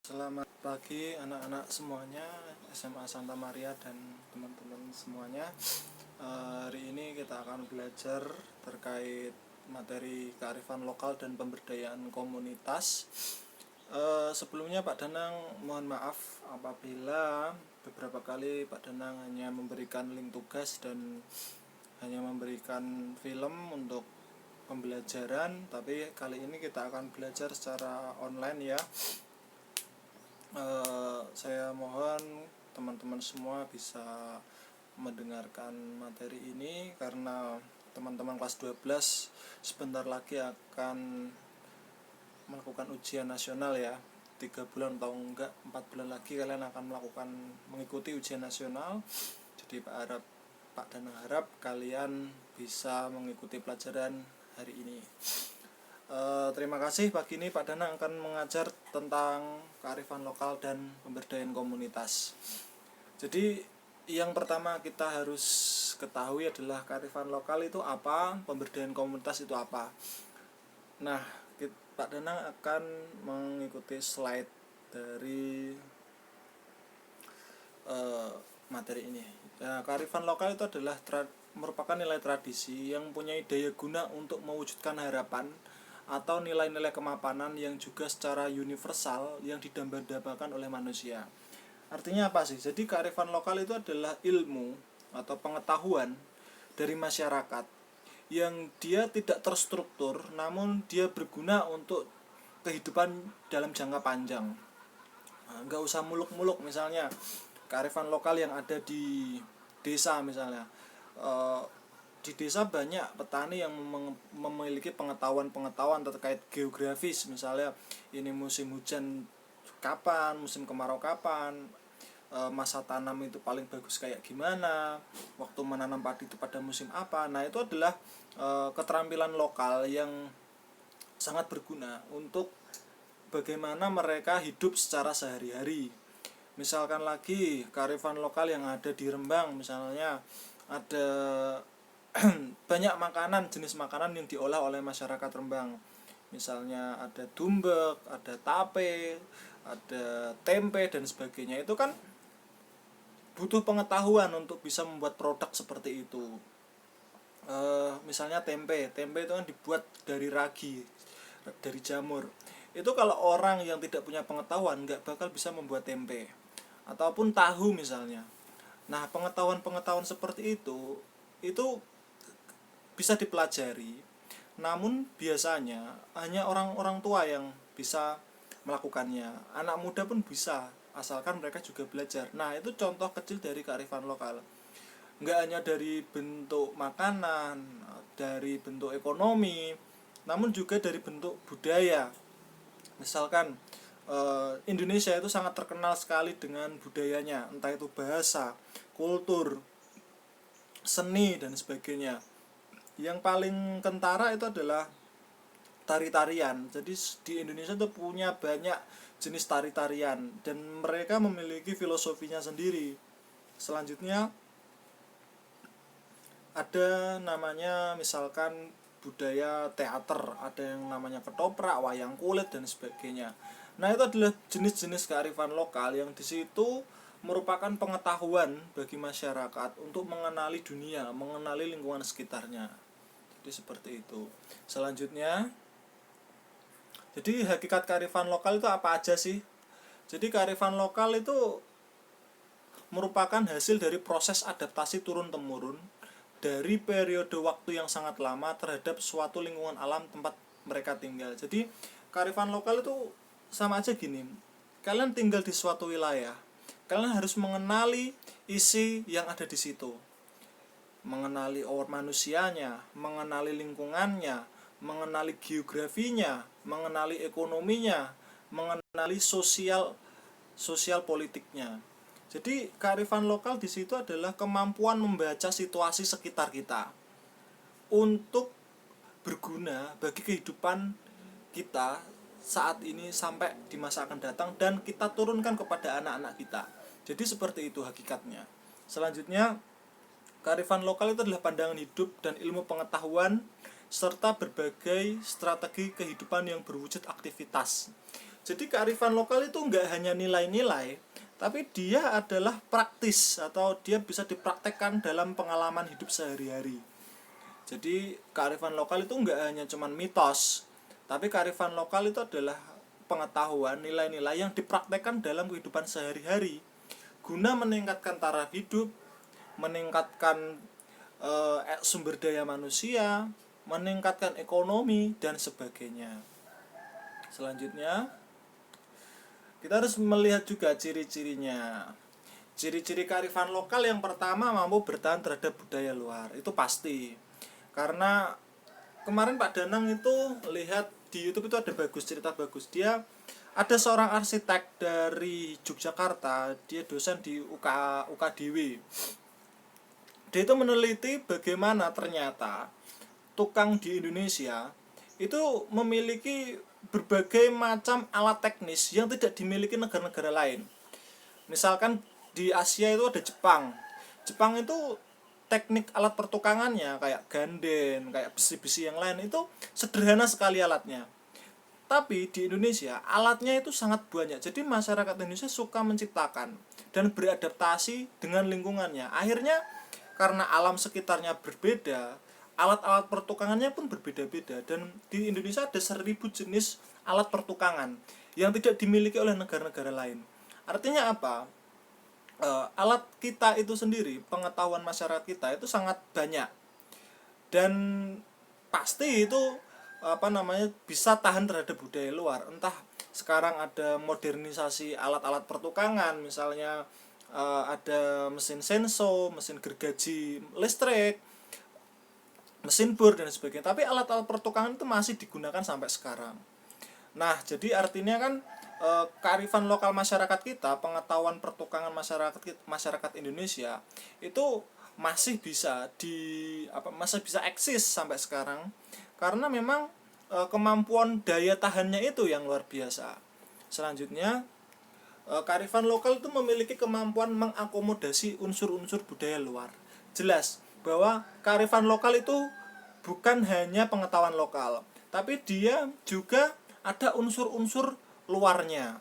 Selamat pagi anak-anak semuanya, SMA Santa Maria dan teman-teman semuanya. Hari ini kita akan belajar terkait materi kearifan lokal dan pemberdayaan komunitas. Sebelumnya Pak Danang mohon maaf apabila beberapa kali Pak Danang hanya memberikan link tugas dan hanya memberikan film untuk pembelajaran, tapi kali ini kita akan belajar secara online ya. Saya mohon teman-teman semua bisa mendengarkan materi ini karena teman-teman kelas 12 sebentar lagi akan melakukan ujian nasional ya. 3 bulan atau enggak 4 bulan lagi kalian akan mengikuti ujian nasional. Jadi Pak Danang harap kalian bisa mengikuti pelajaran hari ini. Terima kasih. Pagi ini Pak Danang akan mengajar tentang kearifan lokal dan pemberdayaan komunitas. Jadi yang pertama kita harus ketahui adalah kearifan lokal itu apa, pemberdayaan komunitas itu apa. Nah, Pak Danang akan mengikuti slide dari materi ini. Nah, kearifan lokal itu adalah merupakan nilai tradisi yang mempunyai daya guna untuk mewujudkan harapan atau nilai-nilai kemapanan yang juga secara universal yang didambakan oleh manusia. Artinya apa sih? Jadi kearifan lokal itu adalah ilmu atau pengetahuan dari masyarakat yang dia tidak terstruktur, namun dia berguna untuk kehidupan dalam jangka panjang. Nggak usah muluk-muluk, misalnya kearifan lokal yang ada di desa misalnya. Di desa banyak petani yang memiliki pengetahuan terkait geografis, misalnya ini musim hujan kapan, musim kemarau kapan, masa tanam itu paling bagus kayak gimana, waktu menanam padi itu pada musim apa. Nah, itu adalah keterampilan lokal yang sangat berguna untuk bagaimana mereka hidup secara sehari-hari. Misalkan lagi kearifan lokal yang ada di Rembang, misalnya ada banyak jenis makanan yang diolah oleh masyarakat Rembang. Misalnya ada dumbek, ada tape, ada tempe dan sebagainya. Itu kan butuh pengetahuan untuk bisa membuat produk seperti itu. Misalnya tempe itu kan dibuat dari ragi, dari jamur. Itu kalau orang yang tidak punya pengetahuan nggak bakal bisa membuat tempe. Ataupun tahu misalnya. Nah, pengetahuan seperti itu bisa dipelajari, namun biasanya hanya orang-orang tua yang bisa melakukannya. Anak muda pun bisa, asalkan mereka juga belajar. Nah, itu contoh kecil dari kearifan lokal. Nggak hanya dari bentuk makanan, dari bentuk ekonomi, namun juga dari bentuk budaya. Misalkan Indonesia itu sangat terkenal sekali dengan budayanya, entah itu bahasa, kultur, seni dan sebagainya. Yang paling kentara itu adalah tari-tarian. Jadi di Indonesia itu punya banyak jenis tari-tarian dan mereka memiliki filosofinya sendiri. Selanjutnya ada namanya misalkan budaya teater, ada yang namanya ketoprak, wayang kulit dan sebagainya. Nah, itu adalah jenis-jenis kearifan lokal yang di situ merupakan pengetahuan bagi masyarakat untuk mengenali dunia, mengenali lingkungan sekitarnya. Jadi seperti itu. Selanjutnya, jadi hakikat kearifan lokal itu apa aja sih? Jadi kearifan lokal itu merupakan hasil dari proses adaptasi turun-temurun dari periode waktu yang sangat lama terhadap suatu lingkungan alam tempat mereka tinggal. Jadi kearifan lokal itu sama aja gini. Kalian tinggal di suatu wilayah, kalian harus mengenali isi yang ada di situ. Mengenali manusianya, mengenali lingkungannya, mengenali geografinya, mengenali ekonominya, mengenali sosial politiknya. Jadi kearifan lokal di situ adalah kemampuan membaca situasi sekitar kita untuk berguna bagi kehidupan kita saat ini sampai di masa akan datang dan kita turunkan kepada anak-anak kita. Jadi seperti itu hakikatnya. Selanjutnya, kearifan lokal itu adalah pandangan hidup dan ilmu pengetahuan serta berbagai strategi kehidupan yang berwujud aktivitas. Jadi kearifan lokal itu nggak hanya nilai-nilai, tapi dia adalah praktis atau dia bisa dipraktekkan dalam pengalaman hidup sehari-hari. Jadi kearifan lokal itu nggak hanya cuman mitos, tapi kearifan lokal itu adalah pengetahuan, nilai-nilai yang dipraktekkan dalam kehidupan sehari-hari guna meningkatkan taraf hidup, meningkatkan sumber daya manusia, meningkatkan ekonomi dan sebagainya. Selanjutnya, kita harus melihat juga ciri-cirinya. Ciri-ciri kearifan lokal yang pertama, mampu bertahan terhadap budaya luar. Itu pasti. Karena kemarin Pak Danang itu lihat di YouTube itu ada cerita bagus. Dia ada seorang arsitek dari Yogyakarta, dia dosen di UKDW. Dia itu meneliti bagaimana ternyata tukang di Indonesia itu memiliki berbagai macam alat teknis yang tidak dimiliki negara-negara lain. Misalkan di Asia itu ada Jepang. Jepang itu teknik alat pertukangannya kayak ganden, kayak besi-besi yang lain itu sederhana sekali alatnya. Tapi di Indonesia alatnya itu sangat banyak. Jadi masyarakat Indonesia suka menciptakan dan beradaptasi dengan lingkungannya. Akhirnya karena alam sekitarnya berbeda, alat-alat pertukangannya pun berbeda-beda. Dan di Indonesia ada 1000 jenis alat pertukangan yang tidak dimiliki oleh negara-negara lain. Artinya apa? Alat kita itu sendiri, pengetahuan masyarakat kita itu sangat banyak. Dan pasti itu bisa tahan terhadap budaya luar. Entah sekarang ada modernisasi alat-alat pertukangan, misalnya ada mesin senso, mesin gergaji listrik, mesin bor dan sebagainya. Tapi alat-alat pertukangan itu masih digunakan sampai sekarang. Nah, jadi artinya kan kearifan lokal masyarakat kita, pengetahuan pertukangan masyarakat Indonesia itu masih bisa masih bisa eksis sampai sekarang karena memang kemampuan daya tahannya itu yang luar biasa. Selanjutnya, kearifan lokal itu memiliki kemampuan mengakomodasi unsur-unsur budaya luar. Jelas bahwa kearifan lokal itu bukan hanya pengetahuan lokal, tapi dia juga ada unsur-unsur luarnya.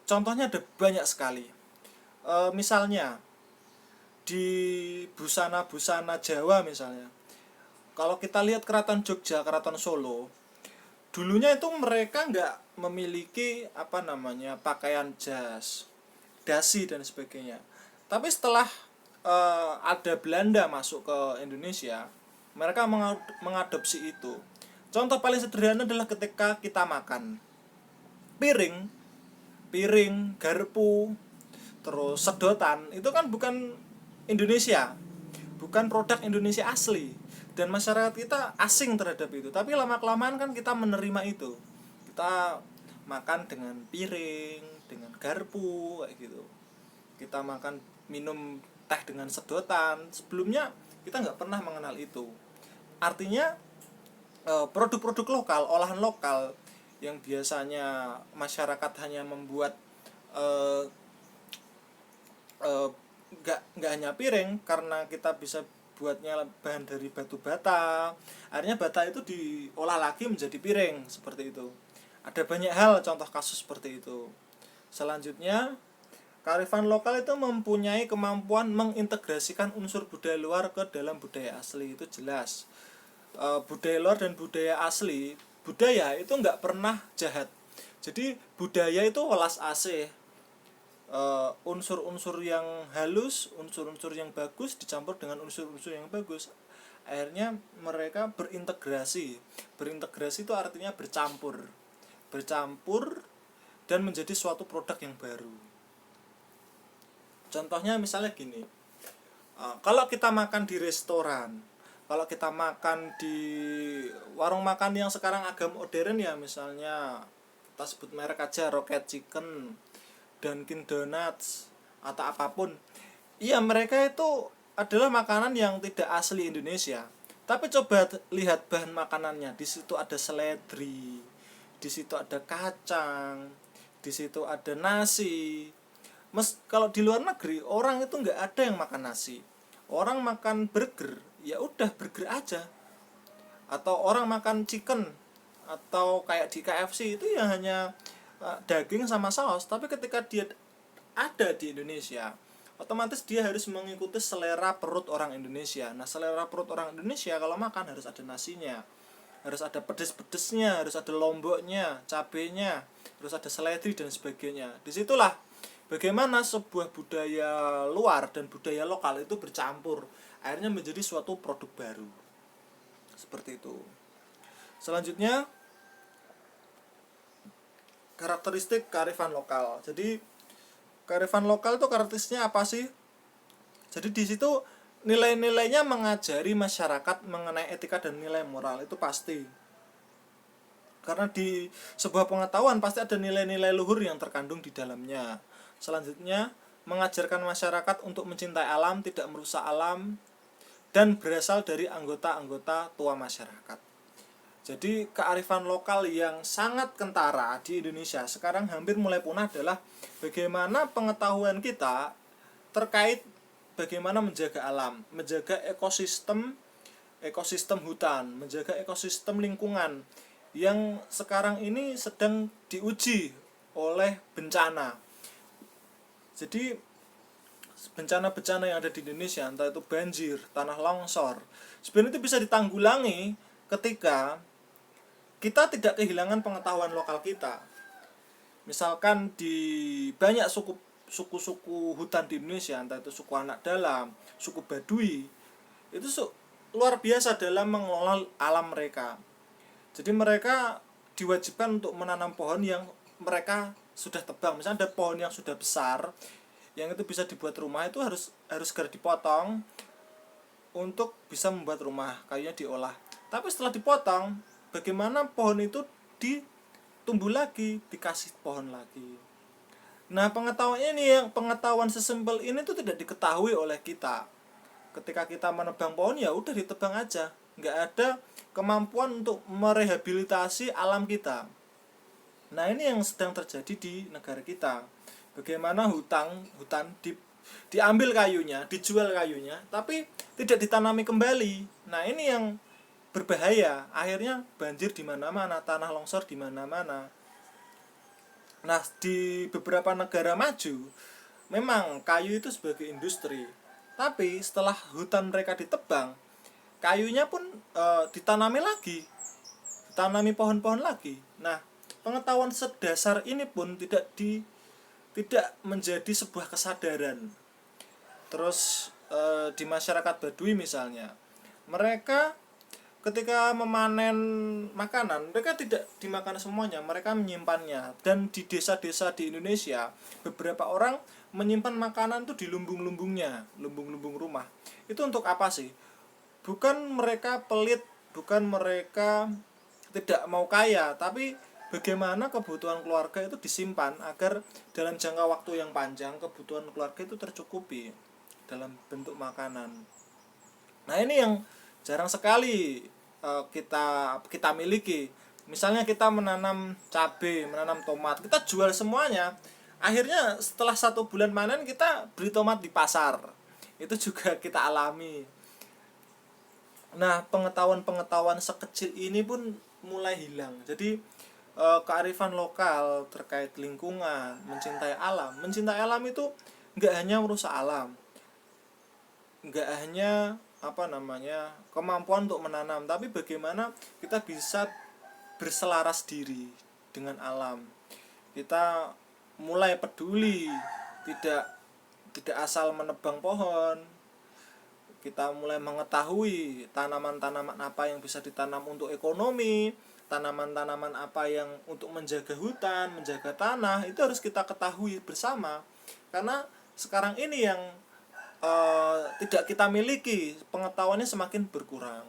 Contohnya ada banyak sekali. Misalnya di busana-busana Jawa misalnya. Kalau kita lihat Keraton Jogja, Keraton Solo, dulunya itu mereka nggak memiliki pakaian jas, dasi dan sebagainya. Tapi setelah ada Belanda masuk ke Indonesia, mereka mengadopsi itu. Contoh paling sederhana adalah ketika kita makan. Piring, garpu, terus sedotan, itu kan bukan Indonesia. Bukan produk Indonesia asli. Dan masyarakat kita asing terhadap itu. Tapi lama-kelamaan kan kita menerima itu. Kita makan dengan piring, dengan garpu, kayak gitu. Kita minum teh dengan sedotan. Sebelumnya kita nggak pernah mengenal itu. Artinya produk-produk lokal, olahan lokal yang biasanya masyarakat hanya membuat nggak hanya piring, karena kita bisa buatnya bahan dari batu bata, akhirnya bata itu diolah lagi menjadi piring seperti itu. Ada banyak hal contoh kasus seperti itu. Selanjutnya, kearifan lokal itu mempunyai kemampuan mengintegrasikan unsur budaya luar ke dalam budaya asli, itu jelas. Budaya luar dan budaya asli, budaya itu nggak pernah jahat. Jadi budaya itu welas asih, unsur-unsur yang halus, unsur-unsur yang bagus dicampur dengan unsur-unsur yang bagus, akhirnya mereka berintegrasi itu artinya bercampur dan menjadi suatu produk yang baru. Contohnya misalnya gini, kalau kita makan di restoran, kalau kita makan di warung makan yang sekarang agak modern ya, misalnya kita sebut merek aja, Rocket Chicken, Dunkin Donuts, atau apapun. Iya, mereka itu adalah makanan yang tidak asli Indonesia. Tapi coba lihat bahan makanannya. Di situ ada seledri, di situ ada kacang, di situ ada nasi. Kalau di luar negeri orang itu nggak ada yang makan nasi. Orang makan burger, ya udah burger aja. Atau orang makan chicken, atau kayak di KFC itu ya hanya daging sama saus, tapi ketika dia ada di Indonesia, otomatis dia harus mengikuti selera perut orang Indonesia. Nah, selera perut orang Indonesia kalau makan harus ada nasinya, harus ada pedes-pedesnya, harus ada lomboknya, cabenya, harus ada seledri dan sebagainya. Disitulah bagaimana sebuah budaya luar dan budaya lokal itu bercampur, akhirnya menjadi suatu produk baru. Seperti itu. Selanjutnya, karakteristik kearifan lokal. Jadi kearifan lokal itu karakteristiknya apa sih? Jadi di situ nilai-nilainya mengajari masyarakat mengenai etika dan nilai moral, itu pasti. Karena di sebuah pengetahuan pasti ada nilai-nilai luhur yang terkandung di dalamnya. Selanjutnya, mengajarkan masyarakat untuk mencintai alam, tidak merusak alam, dan berasal dari anggota-anggota tua masyarakat. Jadi kearifan lokal yang sangat kentara di Indonesia sekarang hampir mulai punah adalah bagaimana pengetahuan kita terkait bagaimana menjaga alam, menjaga ekosistem hutan, menjaga ekosistem lingkungan yang sekarang ini sedang diuji oleh bencana. Jadi bencana-bencana yang ada di Indonesia, entah itu banjir, tanah longsor, sebenarnya itu bisa ditanggulangi ketika kita tidak kehilangan pengetahuan lokal kita. Misalkan di banyak suku-suku hutan di Indonesia, entah itu suku anak dalam, suku Baduy, itu luar biasa dalam mengelola alam mereka. Jadi mereka diwajibkan untuk menanam pohon yang mereka sudah tebang. Misalnya ada pohon yang sudah besar, yang itu bisa dibuat rumah, itu harus segera dipotong untuk bisa membuat rumah, kayunya diolah. Tapi setelah dipotong, bagaimana pohon itu ditumbuh lagi, dikasih pohon lagi. Nah, pengetahuan sesimpel ini tuh tidak diketahui oleh kita. Ketika kita menebang pohon, ya udah ditebang aja, nggak ada kemampuan untuk merehabilitasi alam kita. Nah, ini yang sedang terjadi di negara kita. Bagaimana hutan diambil kayunya, dijual kayunya, tapi tidak ditanami kembali. Nah, ini yang berbahaya, akhirnya banjir di mana-mana, tanah longsor di mana-mana. Nah, di beberapa negara maju memang kayu itu sebagai industri, tapi setelah hutan mereka ditebang, kayunya pun ditanami lagi, ditanami pohon-pohon lagi. Nah, pengetahuan sedasar ini pun tidak menjadi sebuah kesadaran. Terus di masyarakat Baduy misalnya, mereka ketika memanen makanan, mereka tidak dimakan semuanya, mereka menyimpannya. Dan di desa-desa di Indonesia, beberapa orang menyimpan makanan itu di lumbung-lumbungnya, lumbung-lumbung rumah. Itu untuk apa sih? Bukan mereka pelit, bukan mereka tidak mau kaya, tapi bagaimana kebutuhan keluarga itu disimpan agar dalam jangka waktu yang panjang kebutuhan keluarga itu tercukupi dalam bentuk makanan. Nah, ini yang jarang sekali kita miliki. Misalnya kita menanam cabai, menanam tomat, kita jual semuanya. Akhirnya setelah 1 bulan panen kita beli tomat di pasar. Itu juga kita alami. Nah, pengetahuan sekecil ini pun mulai hilang. Jadi kearifan lokal terkait lingkungan, mencintai alam itu nggak hanya merusak alam, nggak hanya kemampuan untuk menanam, tapi bagaimana kita bisa berselaras diri dengan alam. Kita mulai peduli, tidak asal menebang pohon. Kita mulai mengetahui tanaman-tanaman apa yang bisa ditanam untuk ekonomi, tanaman-tanaman apa yang untuk menjaga hutan, menjaga tanah, itu harus kita ketahui bersama. Karena sekarang ini yang tidak kita miliki, pengetahuannya semakin berkurang.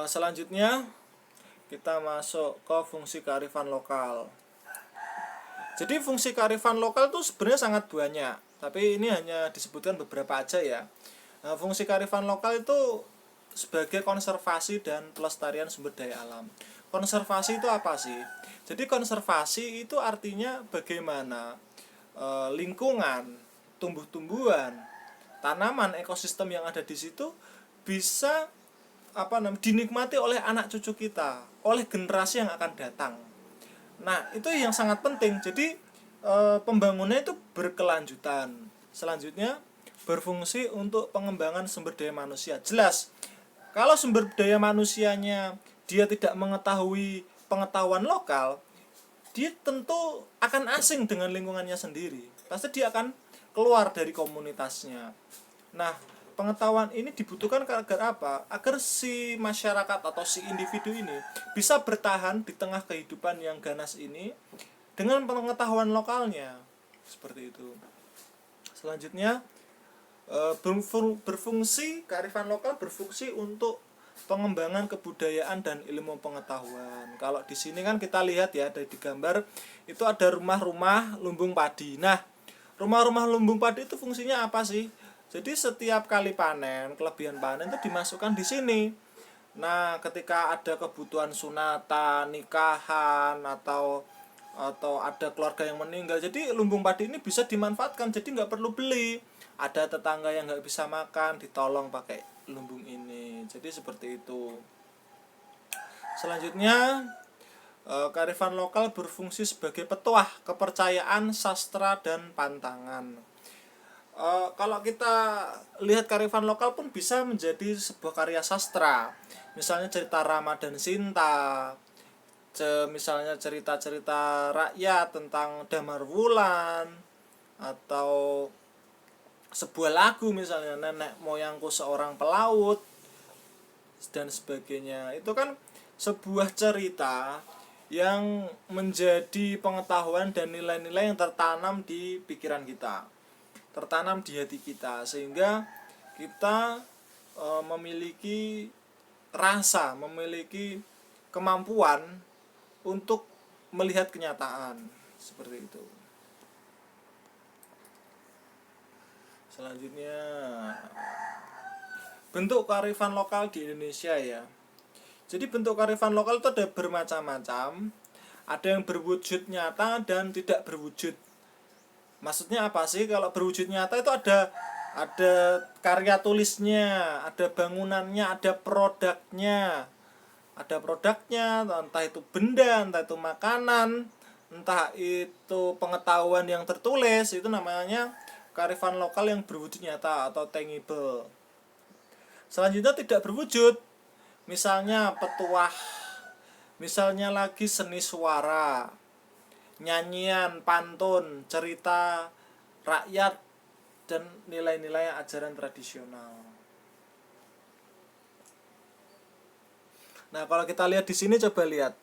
Selanjutnya kita masuk ke fungsi kearifan lokal. Jadi fungsi kearifan lokal itu sebenarnya sangat banyak, tapi ini hanya disebutkan beberapa aja ya. Fungsi kearifan lokal itu sebagai konservasi dan pelestarian sumber daya alam. Konservasi itu apa sih? Jadi konservasi itu artinya bagaimana lingkungan, tumbuh-tumbuhan, tanaman, ekosistem yang ada di situ bisa dinikmati oleh anak cucu kita, oleh generasi yang akan datang. Nah, itu yang sangat penting. Jadi pembangunannya itu berkelanjutan. Selanjutnya berfungsi untuk pengembangan sumber daya manusia. Jelas, kalau sumber daya manusianya dia tidak mengetahui pengetahuan lokal, dia tentu akan asing dengan lingkungannya sendiri. Pasti dia akan keluar dari komunitasnya. Nah, pengetahuan ini dibutuhkan agar apa? Agar si masyarakat atau si individu ini bisa bertahan di tengah kehidupan yang ganas ini dengan pengetahuan lokalnya. Seperti itu. Selanjutnya berfungsi, kearifan lokal berfungsi untuk pengembangan kebudayaan dan ilmu pengetahuan. Kalau di sini kan kita lihat ya, ada di gambar itu ada rumah-rumah lumbung padi. Nah, rumah-rumah lumbung padi itu fungsinya apa sih? Jadi setiap kali panen, kelebihan panen itu dimasukkan di sini. Nah, ketika ada kebutuhan sunatan, nikahan atau ada keluarga yang meninggal, jadi lumbung padi ini bisa dimanfaatkan. Jadi nggak perlu beli. Ada tetangga yang nggak bisa makan, ditolong pakai lumbung ini. Jadi seperti itu. Selanjutnya, kearifan lokal berfungsi sebagai petuah kepercayaan, sastra, dan pantangan. Kalau kita lihat kearifan lokal pun bisa menjadi sebuah karya sastra. Misalnya cerita Rama dan Sinta, misalnya cerita-cerita rakyat tentang Damar Wulan, atau sebuah lagu misalnya Nenek Moyangku Seorang Pelaut dan sebagainya. Itu kan sebuah cerita yang menjadi pengetahuan dan nilai-nilai yang tertanam di pikiran kita, tertanam di hati kita, sehingga kita memiliki rasa, memiliki kemampuan untuk melihat kenyataan seperti itu. Selanjutnya, bentuk kearifan lokal di Indonesia ya. Jadi bentuk kearifan lokal itu ada bermacam-macam. Ada yang berwujud nyata dan tidak berwujud. Maksudnya apa sih? Kalau berwujud nyata itu ada karya tulisnya, ada bangunannya, ada produknya. Ada produknya, entah itu benda, entah itu makanan, entah itu pengetahuan yang tertulis, itu namanya kearifan lokal yang berwujud nyata atau tangible. Selanjutnya tidak berwujud. Misalnya petuah, misalnya lagi seni suara, nyanyian, pantun, cerita rakyat, dan nilai-nilai ajaran tradisional. Nah, kalau kita lihat di sini, coba lihat.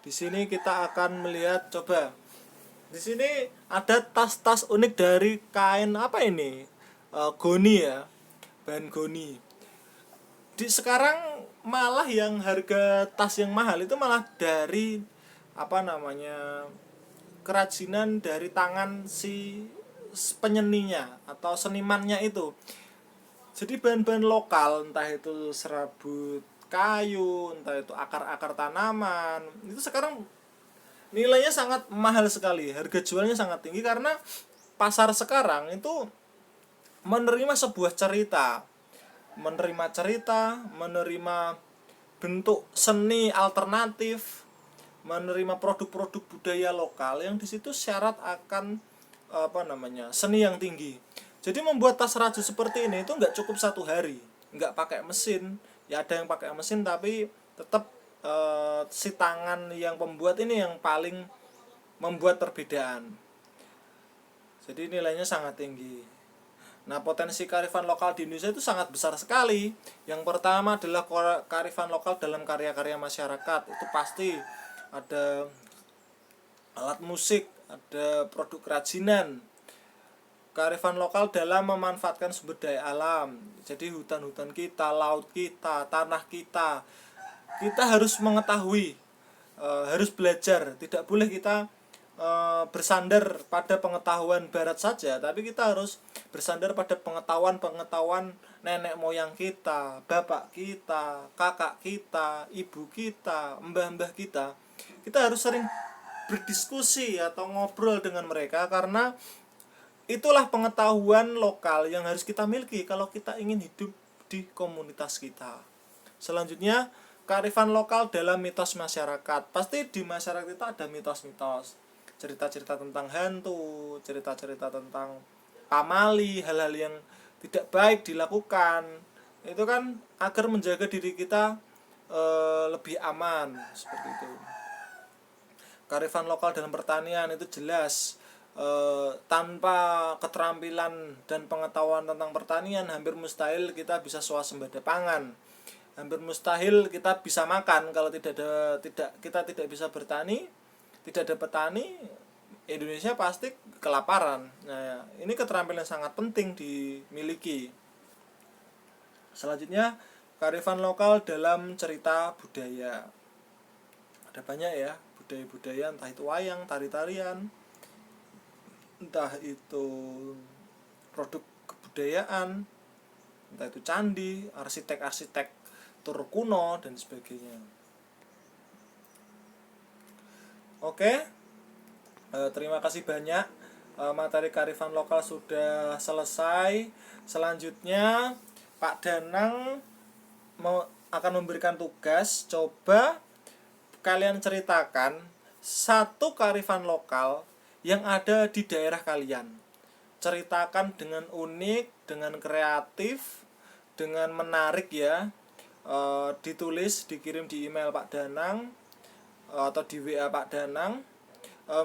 Di sini kita akan melihat, coba. Di sini ada tas-tas unik dari kain apa ini? Goni ya, bahan goni. Sekarang malah yang harga tas yang mahal itu malah dari kerajinan dari tangan si penyeninya atau senimannya itu. Jadi bahan-bahan lokal, entah itu serabut kayu, entah itu akar-akar tanaman, itu sekarang nilainya sangat mahal sekali, harga jualnya sangat tinggi karena pasar sekarang itu menerima sebuah cerita, menerima bentuk seni alternatif, menerima produk-produk budaya lokal yang di situ syarat akan seni yang tinggi. Jadi membuat tas raju seperti ini itu nggak cukup 1 hari, nggak pakai mesin. Ya ada yang pakai mesin, tapi tetap si tangan yang pembuat ini yang paling membuat perbedaan. Jadi nilainya sangat tinggi. Nah, potensi kearifan lokal di Indonesia itu sangat besar sekali. Yang pertama adalah kearifan lokal dalam karya-karya masyarakat. Itu pasti ada alat musik, ada produk kerajinan. Kearifan lokal dalam memanfaatkan sumber daya alam. Jadi hutan-hutan kita, laut kita, tanah kita. Kita harus mengetahui, harus belajar. Tidak boleh kita bersandar pada pengetahuan barat saja, tapi kita harus bersandar pada pengetahuan nenek moyang kita, bapak kita, kakak kita, ibu kita, mbah-mbah kita. Kita harus sering berdiskusi atau ngobrol dengan mereka, karena Itulah pengetahuan lokal yang harus kita miliki kalau kita ingin hidup di komunitas kita. Selanjutnya, kearifan lokal dalam mitos masyarakat. Pasti di masyarakat itu ada mitos-mitos, cerita-cerita tentang hantu, cerita-cerita tentang pamali, hal-hal yang tidak baik dilakukan. Itu kan agar menjaga diri kita lebih aman, seperti itu. Kearifan lokal dalam pertanian itu jelas, tanpa keterampilan dan pengetahuan tentang pertanian hampir mustahil kita bisa swasembada pangan. Hampir mustahil kita bisa makan kalau kita tidak bisa bertani, tidak ada petani, Indonesia pasti kelaparan. Nah, ini keterampilan sangat penting dimiliki. Selanjutnya, kearifan lokal dalam cerita budaya. Ada banyak ya, budaya-budaya, entah itu wayang, tari-tarian, entah itu produk kebudayaan, entah itu candi, arsitek-arsitektur kuno, dan sebagainya. Oke, terima kasih banyak. Materi kearifan lokal sudah selesai. Selanjutnya Pak Danang akan memberikan tugas. Coba kalian ceritakan satu kearifan lokal yang ada di daerah kalian. Ceritakan dengan unik, dengan kreatif, dengan menarik ya. Ditulis, dikirim di email Pak Danang atau di WA Pak Danang,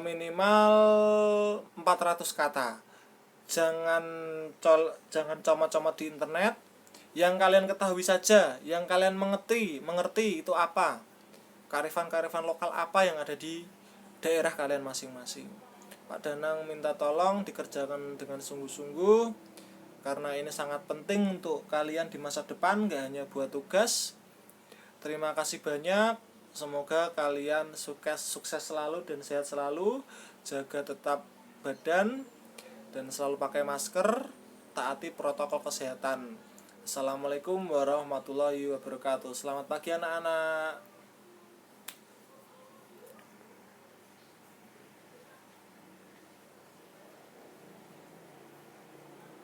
minimal 400 kata. Jangan comot-comot di internet. Yang kalian ketahui saja, yang kalian mengerti itu apa, kearifan-kearifan lokal apa yang ada di daerah kalian masing-masing. Pak Danang minta tolong dikerjakan dengan sungguh-sungguh, karena ini sangat penting untuk kalian di masa depan, gak hanya buat tugas. Terima kasih banyak. Semoga kalian sukses selalu dan sehat selalu. Jaga tetap badan dan selalu pakai masker. Taati protokol kesehatan. Assalamualaikum warahmatullahi wabarakatuh. Selamat pagi anak-anak.